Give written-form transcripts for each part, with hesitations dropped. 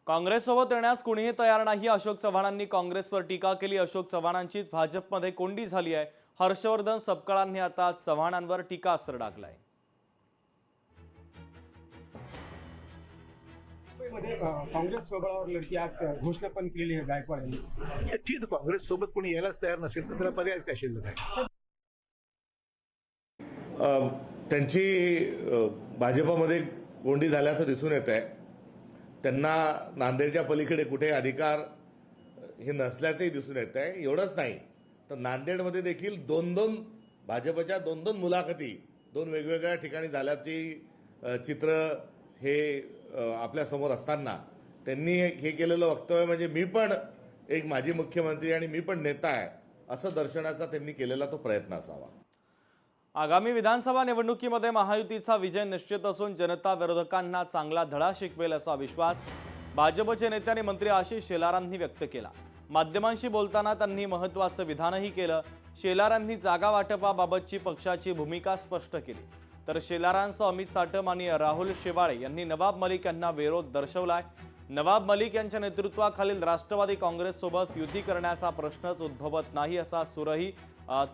काँग्रेससोबत येण्यास कुणीही तयार नाही, अशोक चव्हाणांनी काँग्रेसवर टीका केली। अशोक चव्हाणांची भाजपमध्ये कोंडी झाली आहे। हर्षवर्धन सपकाळांनी आता चव्हाणांवर टीकास्त्र डागलाय। काँग्रेस सोबत लढती आज घोषणा पण केली आहे गायकवाड यांनी। ठीक, काँग्रेस सोबत कोणी यायलाच तयार नसेल तर त्याला पर्याय काय शिल्लक आहे? त्यांची भाजपमध्ये कोंडी झाल्याचं दिसून येत आहे। त्यांना नांदेडच्या पलीकडे कुठे अधिकार हे नसल्याचंही दिसून येत आहे। एवढंच नाही तर नांदेडमध्ये देखील भाजपच्या दोन मुलाखती दोन वेगवेगळ्या ठिकाणी झाल्याची चित्र हे आपल्या समोर असताना त्यांनी हे केलेलं वक्तव्य म्हणजे मी पण एक माजी मुख्यमंत्री आणि मी पण नेता आहे असं दर्शनाचा त्यांनी केलेला तो प्रयत्न असावा। आगामी विधानसभा निवडणुकीमध्ये महायुतीचा विजय निश्चित असून जनता विरोधकांना चांगला धडा शिकवेल असा विश्वास भाजपचे नेते आणि मंत्री आशिष शेलारांनी व्यक्त केला। माध्यमांशी बोलताना त्यांनी महत्त्वाचं विधानही केलं। शेलारांनी जागा वाटपाबाबतची पक्षाची भूमिका स्पष्ट केली। तर शेलारांसह अमित साटम आणि राहुल शेवाळे यांनी नवाब मलिक यांना विरोध दर्शवलाय। नवाब मलिक यांच्या नेतृत्वाखालील राष्ट्रवादी काँग्रेससोबत युती करण्याचा प्रश्नच उद्भवत नाही असा सूरही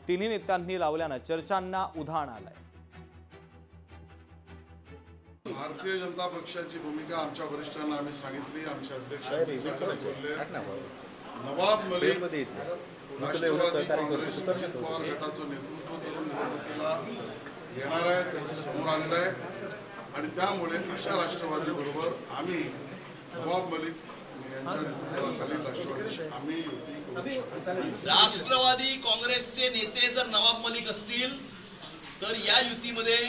तिन्ही नेत्यांनी लावल्यानं चर्चांना उधाण आलंय। भारतीय जनता पक्षाची भूमिका आमच्या वरिष्ठांना आम्ही सांगितली। आमचे अध्यक्ष नवाब मलिक राष्ट्रवादी काँग्रेस पवार गटाचं नेतृत्व करून निवडणुकीला येणार आहे, त्याचं समोर आलेलं आहे आणि त्यामुळे अशा राष्ट्रवादी बरोबर आम्ही नवाब मलिक यांच्या नेतृत्वाखाली राष्ट्रवादी आम्ही युती करू शकतो। राष्ट्रवादी काँग्रेसचे नेते जर नवाब मलिक असतील तर या युतीमध्ये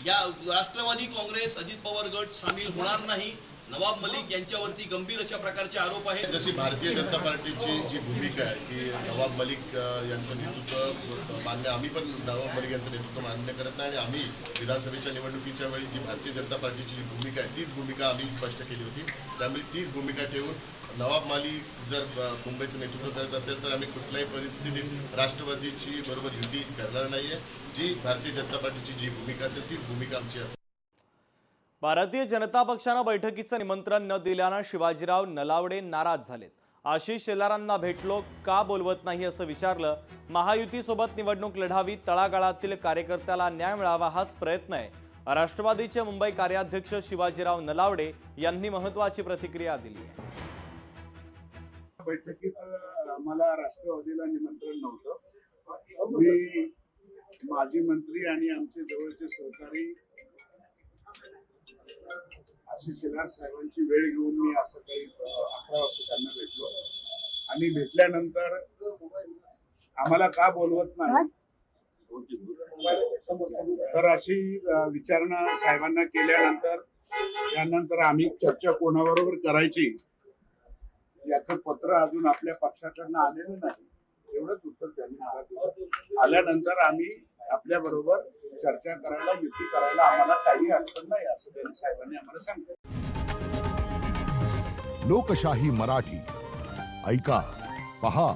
या राष्ट्रवादी काँग्रेस अजित पवार गट सामील होणार नाही। नवाब मलिक यांच्यावरती गंभीर अशा प्रकारचे आरोप आहेत। जशी भारतीय जनता पार्टीची जी भूमिका आहे की नवाब मलिक यांचं नेतृत्व मान्य, आम्ही पण नवाब मलिक यांचं नेतृत्व मान्य करत नाही आणि आम्ही विधानसभेच्या निवडणुकीच्या वेळी जी भारतीय जनता पार्टीची जी भूमिका आहे तीच भूमिका आम्ही स्पष्ट केली होती। त्यामुळे तीच भूमिका ठेवून नवाब मलिक जर मुंबईचं नेतृत्व करत असेल तर आम्ही कुठल्याही परिस्थितीत राष्ट्रवादीची बरोबर युती करणार नाहीये। जी भारतीय जनता पार्टीची जी भूमिका असेल तीच भूमिका आमची असेल। भारतीय जनता पक्षानं बैठकीचं निमंत्रण न दिल्यानं शिवाजीराव नलावडे नाराज झालेत। आशिष शेलारांना भेटलो का बोलवत नाही असं विचारलं। महायुतीसोबत निवडणूक लढावी, तळागाळातील कार्यकर्त्याला न्याय मिळावा हाच प्रयत्न आहे। राष्ट्रवादीचे मुंबई कार्याध्यक्ष शिवाजीराव नलावडे यांनी महत्त्वाची प्रतिक्रिया दिली आहे। बैठकीत आम्हाला राष्ट्रवादीला निमंत्रण नव्हतं। मी माजी मंत्री आणि आमचे जवळचे सहकारी आशिष शेलार साहेबांची वेळ घेऊन मी असं काही 11 वाजता त्यांना भेटलो आणि भेटल्यानंतर आम्हाला का बोलवत नाही तर अशी विचारणा साहेबांना केल्यानंतर त्यानंतर आम्ही चर्चा कोणाबरोबर करायची याचं पत्र अजून आपल्या पक्षाकडनं आलेलं नाही, एवढंच उत्तर त्यांनी मला दिलं। आल्यानंतर आम्ही आपल्या बरोबर चर्चा करायला, युती करायला आम्हाला काही अडचण नाही असं त्यांनी साहेबांनी आम्हाला सांगितलं। लोकशाही मराठी ऐका, पहा,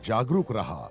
जागरूक रहा।